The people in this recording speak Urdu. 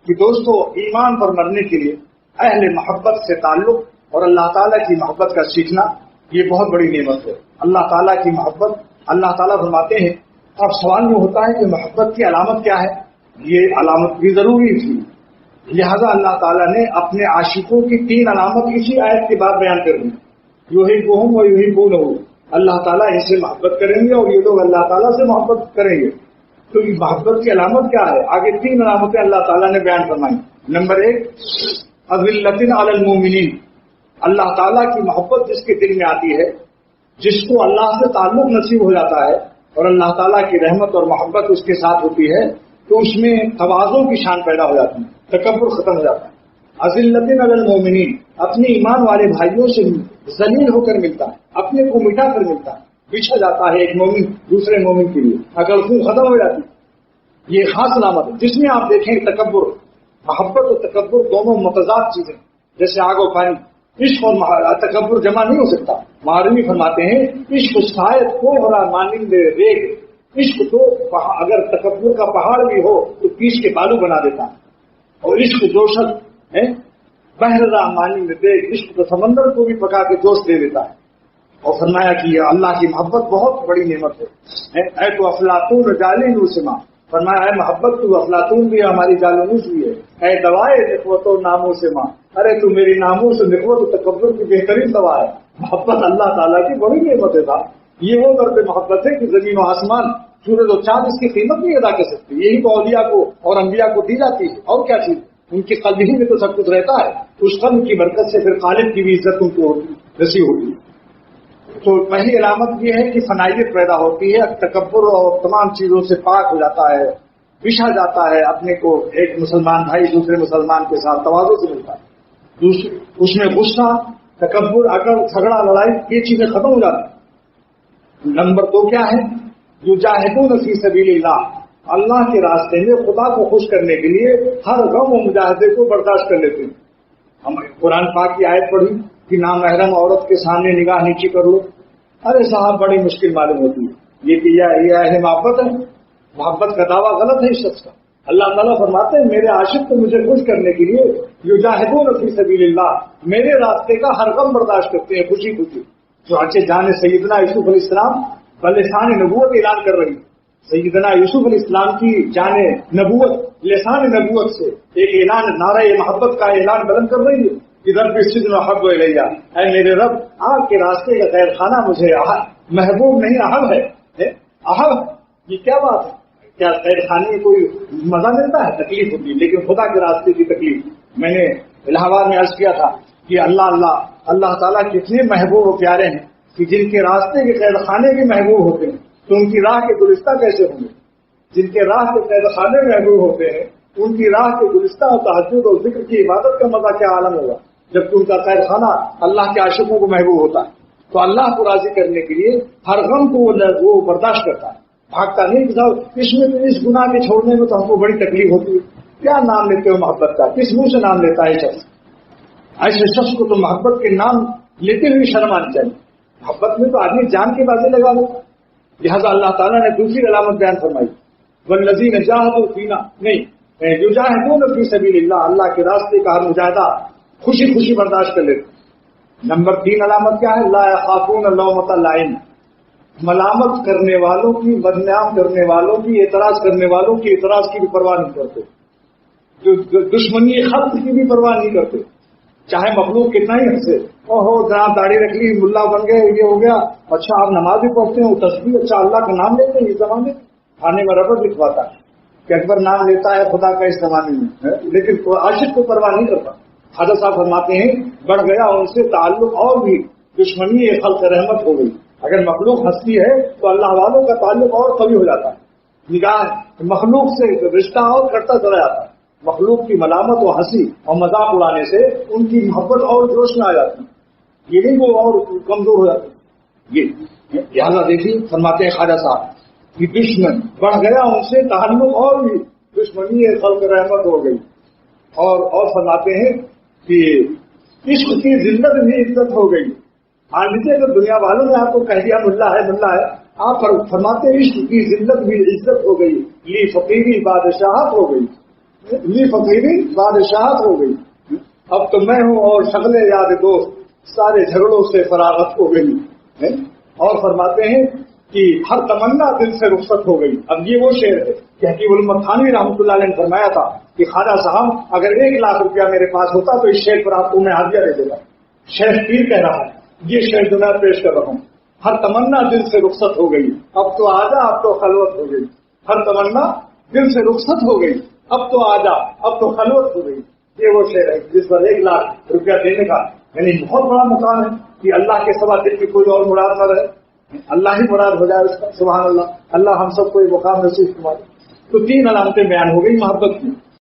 کہ دوستو ایمان پر مرنے کے لیے اہل محبت سے تعلق اور اللہ تعالیٰ کی محبت کا سیکھنا یہ بہت بڑی نعمت ہے. اللہ تعالیٰ کی محبت، اللہ تعالیٰ فرماتے ہیں. اب سوال یہ ہوتا ہے کہ محبت کی علامت کیا ہے؟ یہ علامت بھی ضروری تھی، لہذا اللہ تعالیٰ نے اپنے عاشقوں کی 3 علامت اسی آیت کے بعد بیان کر دی. یحبہم و یحبونہ، اللہ تعالیٰ ان سے محبت کریں گے اور یہ لوگ اللہ تعالیٰ سے محبت کریں گے. تو یہ محبت کی علامت کیا ہے؟ آگے 3 علامتیں اللہ تعالیٰ نے بیان فرمائی. نمبر 1 اذلۃ علی المؤمنین، اللہ تعالیٰ کی محبت جس کے دل میں آتی ہے، جس کو اللہ سے تعلق نصیب ہو جاتا ہے اور اللہ تعالیٰ کی رحمت اور محبت اس کے ساتھ ہوتی ہے، تو اس میں تواضع کی شان پیدا ہو جاتی ہے، تکبر ختم ہو جاتا ہے. اذلۃ علی المؤمنین، اپنے ایمان والے بھائیوں سے ذلیل ہو کر ملتا ہے، اپنے کو مٹا کر ملتا ہے، بچھا جاتا ہے ایک مومن دوسرے مومن کے لیے، اگر خون ختم ہو جاتی. یہ خاص علامت ہے. جس میں آپ دیکھیں تکبر، محبت اور تکبر دونوں متضاد چیزیں، جیسے آگ و پانی. عشق اور تکبر جمع نہیں ہو سکتا. ماروی فرماتے ہیں عشق شاید کو ہو رہا مانند ریگ، عشق تو اگر تکبر کا پہاڑ بھی ہو تو پیس کے بالو بنا دیتا ہے، اور عشق جوشت ہے بہر رہا مانند ریگ، عشق تو سمندر کو بھی پکا کے جوش دے دیتا ہے. اور فرمایا کہ اللہ کی محبت بہت بڑی نعمت ہے. اے تو افلاطون جالین سما، فرمایا ہے محبت تو افلاطون بھی ہے، ہماری جالنوس بھی ہے. اے دوائے نخوت و ناموں سے ماں، ارے تو میری ناموں سے نخوت و تکبر کی بہترین دوا ہے. محبت اللہ تعالیٰ کی بڑی نعمت ہے. یہ وہ در پہ محبت ہے کہ زمین و آسمان، سورج و چاند اس کی قیمت نہیں ادا کر سکتی. یہی تو اولیاء کو اور انبیاء کو دی جاتی ہے. اور کیا چیز؟ ان کی قلب ہی میں تو سب کچھ رہتا ہے. اس قلب کی برکت سے پھر خالق کی بھی عزت ان کو نصیب ہوتی ہے. تو پہلی علامت یہ ہے کہ فنائیت پیدا ہوتی ہے، تکبر اور تمام چیزوں سے پاک ہو جاتا ہے، بچھا جاتا ہے، اپنے کو ایک مسلمان بھائی دوسرے مسلمان کے ساتھ تواضع سے ملتا ہے. اس میں غصہ، تکبر، عقل، جھگڑا، لڑائی، یہ چیزیں ختم ہو جاتی ہیں. نمبر 2 کیا ہے؟ یجاہدون فی سبیل اللہ، اللہ کے راستے میں خدا کو خوش کرنے کے لیے ہر غم و مجاہدے کو برداشت کر لیتے ہیں. ہم قرآن پاک کی آیت پڑھی کہ نامحرم عورت کے سامنے نگاہ نیچی کر لو. ارے صاحب بڑی مشکل معلوم ہوتی ہے. یہ اہل محبت ہے. محبت کا دعویٰ غلط ہے اس شخص کا. اللہ تعالیٰ فرماتے ہیں میرے عاشق کو مجھے خوش کرنے کے لیے یجاہدون فی سبیل اللہ، میرے راستے کا ہر غم برداشت کرتے ہیں خوشی خوشی. چنانچہ جان سیدنا یوسف علیہ السلام بلسان نبوت اعلان کر رہی. سیدنا یوسف علیہ السلام کی جان نبوت لسان نبوت سے ایک اعلان، نعرہ محبت کا اعلان بلند کر رہی ہے. ادھر بھی سجن حب الیہ، اے میرے رب آپ کے راستے کا غیر خانہ مجھے محبوب نہیں احب ہے. احب یہ کیا بات ہے؟ کیا غیر خانے میں کوئی مزہ ملتا ہے؟ تکلیف ہوتی ہے، لیکن خدا کے راستے کی تکلیف. میں نے الہ آباد میں عرض کیا تھا کہ اللہ تعالیٰ کتنے محبوب و پیارے ہیں کہ جن کے راستے کے قید خانے بھی محبوب ہوتے ہیں تو ان کی راہ کے گلستہ کیسے ہوں گے؟ جن کے راہ کے قید خانے محبوب ہوتے ہیں ان کی راہ کے گلستہ اور تہجد اور ذکر کی عبادت کا مزہ کیا عالم ہوگا جبکہ ان کا قید خانہ اللہ کے عاشقوں کو محبوب ہوتا ہے. تو اللہ کو راضی کرنے کے لیے ہر غم کو وہ برداشت کرتا ہے، بھاگتا نہیں. اس میں تو اس گناہ کے چھوڑنے میں تو ہم کو بڑی تکلیف ہوتی ہے. کیا نام لیتے ہو محبت کا؟ کس منہ سے نام لیتا ہے شخص؟ ایسے شخص کو تو محبت کے نام لیتے ہوئے شرم آنی چاہیے. محبت میں تو آدمی جان کی بازی لگا لیتا. لہٰذا اللہ تعالیٰ نے دوسری علامت بیان فرمائی، والذین جاہدوا فینا، نہیں یجاہدون فی سبیل اللہ، اللہ کے راستے کا ہر مجاہدہ خوشی خوشی برداشت کر لیتے. نمبر 3 علامت کیا ہے؟ لا یخافون لومۃ لائم، ملامت کرنے والوں کی، بدنام کرنے والوں کی، اعتراض کرنے والوں کی اعتراض کی بھی پرواہ نہیں کرتے، جو دشمنی خلق کی بھی پرواہ نہیں کرتے، چاہے مخلوق کتنا ہی ہنسے. اوہو جناب داڑھی رکھ لی، ملا بن گئے، یہ ہو گیا، اچھا آپ نماز بھی پڑھتے ہیں، تسبیح، اچھا اللہ کا نام لیتے ہیں. اس زمانے کھانے میں ربڑ لکھواتا ہے کہ اکبر نام لیتا ہے خدا کا اس زمانے میں، لیکن عاشق کو پرواہ نہیں کرتا. حضرت صاحب فرماتے ہیں بڑھ گیا ان سے تعلق اور بھی دشمنی خلق رحمت ہو گئی. اگر مخلوق ہنستی ہے تو اللہ والوں کا تعلق اور قوی ہو جاتا ہے. نگاہ مخلوق سے رشتہ اور کرتا چلا جاتا ہے. مخلوق کی ملامت و ہنسی اور مذاق اڑانے سے ان کی محبت اور جوش میں آ جاتی ہے، یہ نہیں وہ اور کمزور ہو جاتی. یہ لہٰذا دیکھیے فرماتے ہیں خواجہ صاحب کہ دشمن بڑھ گیا ان سے تعلق اور بھی دشمنی خلق رحمت ہو گئی. اور فرماتے ہیں کہ عشق کی ذلت بھی عزت ہو گئی. مان لیجیے اگر دنیا والوں نے آپ کو کہہ دیا ملا ہے، آپ فرماتے ہیں عشق کی ذلت بھی عزت ہو گئی، یہ فقیری بادشاہت ہو گئی. لی فقیری بادشاہت ہو گئی، اب تو میں ہوں اور شغل یاد دوست، سارے جھگڑوں سے فراغت ہو گئی. اور فرماتے ہیں کہ ہر تمنا دل سے رخصت ہو گئی. اب یہ وہ شعر ہے کہ حکیم علامت تھانوی رحمۃ اللہ علیہ نے فرمایا تھا کہ خواجہ صاحب اگر 1,00,000 روپیہ میرے پاس ہوتا تو اس شعر پر آپ کو میں ہدیہ دے دیتا. شیخ پیر کہہ رہا ہے، یہ شعر جو میں پیش کر رہا ہوں. ہر تمنا دل سے رخصت ہو گئی، اب تو آجا، اب تو خلوت ہو گئی. ہر تمنا دل سے رخصت ہو گئی، اب تو آجا، اب تو خلوت ہو گئی. یہ وہ شعر ہے جس پر 1,00,000 روپیہ دینے کا یعنی بہت بڑا مقام ہے کہ اللہ کے سوا دل کی کوئی اور مراد نہ رہے، اللہ ہی مراد ہو جائے اس کا. سبحان اللہ. اللہ ہم سب کو یہ مقام نصیب فرمائے. تو 3 علامتیں بیان ہو گئی محبت کی.